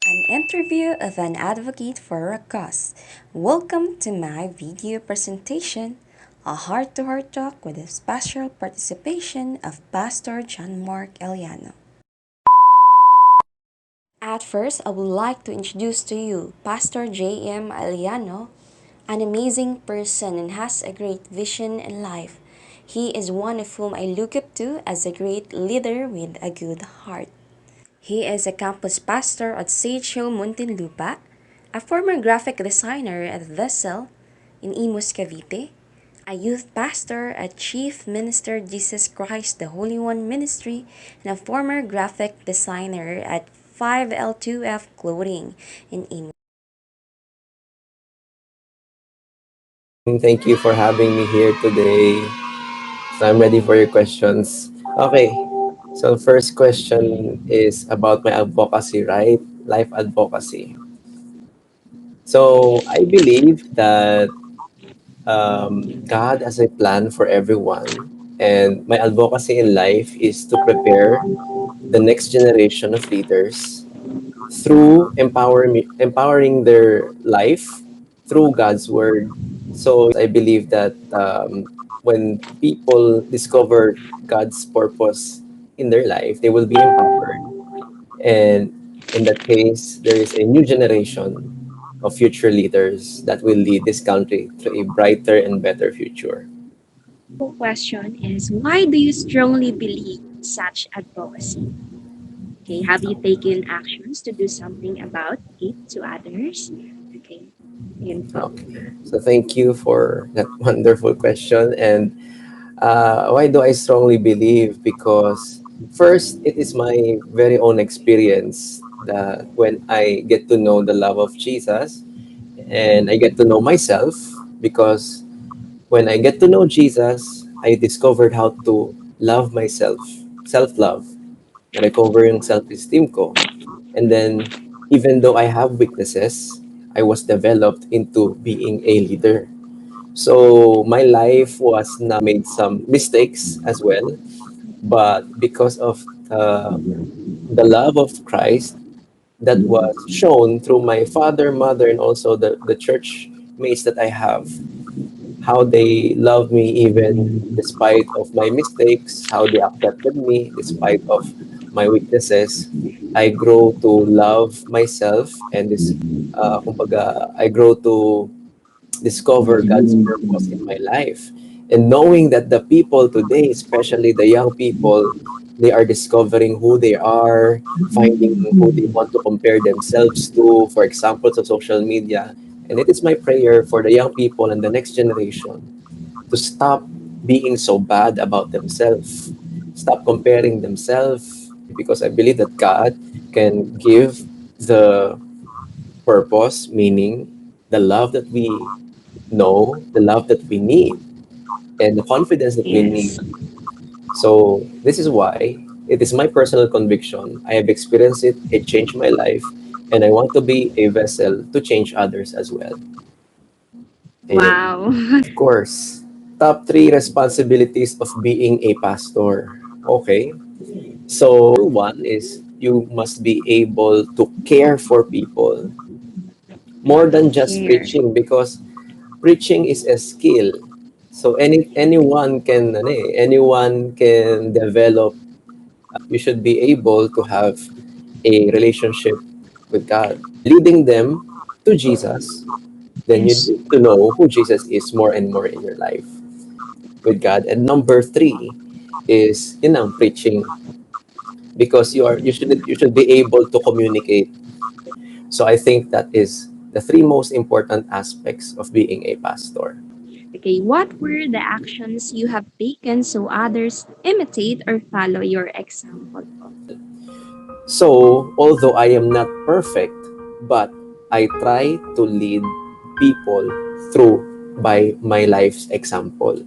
An interview of an advocate for a cause. Welcome to my video presentation, a heart-to-heart talk with the special participation of Pastor John Mark Ilano. At first, I would like to introduce to you Pastor J.M. Aliano, an amazing person and has a great vision in life. He is one of whom I look up to as a great leader with a good heart. He is a campus pastor at CHO-Muntinlupa, a former graphic designer at Vessel in Imus, Cavite, a youth pastor at Chief Minister Jesus Christ the Holy One Ministry, and a former graphic designer at 5L2F Clothing in Imus. Thank you for having me here today. So I'm ready for your questions. Okay. So first question is about my advocacy, right? Life advocacy. So I believe that God has a plan for everyone, and my advocacy in life is to prepare the next generation of leaders through empowering their life through God's word. So I believe that when people discover God's purpose in their life, they will be empowered. And in that case, there is a new generation of future leaders that will lead this country to a brighter and better future. Question is, why do you strongly believe such advocacy? Okay, have you taken actions to do something about it to others? Okay, yun po. Okay. So thank you for that wonderful question. And why do I strongly believe? Because first, it is my very own experience that when I get to know the love of Jesus and I get to know myself, because when I get to know Jesus, I discovered how to love myself, self-love, na-recover yung self-esteem ko. And then, even though I have weaknesses, I was developed into being a leader. So my life was now made some mistakes as well, but because of the love of Christ that was shown through my father, mother, and also the church mates that I have, how they love me even despite of my mistakes, how they accepted me despite of my weaknesses. I grow to love myself and kumbaga, I grow to discover God's purpose in my life. And knowing that the people today, especially the young people, they are discovering who they are, finding who they want to compare themselves to, for example, to social media. And it is my prayer for the young people and the next generation to stop being so bad about themselves, stop comparing themselves, because I believe that God can give the purpose, meaning the love that we know, the love that we need, and the confidence that we need. Yes. So this is why it is my personal conviction. I have experienced it, it changed my life, and I want to be a vessel to change others as well. Ayun. Wow. Of course, top three responsibilities of being a pastor. Okay. So number one is you must be able to care for people more than just Here. preaching, because preaching is a skill. So anyone can develop. You should be able to have a relationship with God, leading them to Jesus. Then you Yes. need to know who Jesus is more and more in your life with God. And number three is preaching, because you should be able to communicate. So I think that is the three most important aspects of being a pastor. Okay, what were the actions you have taken so others imitate or follow your example? So, although I am not perfect, but I try to lead people through by my life's example.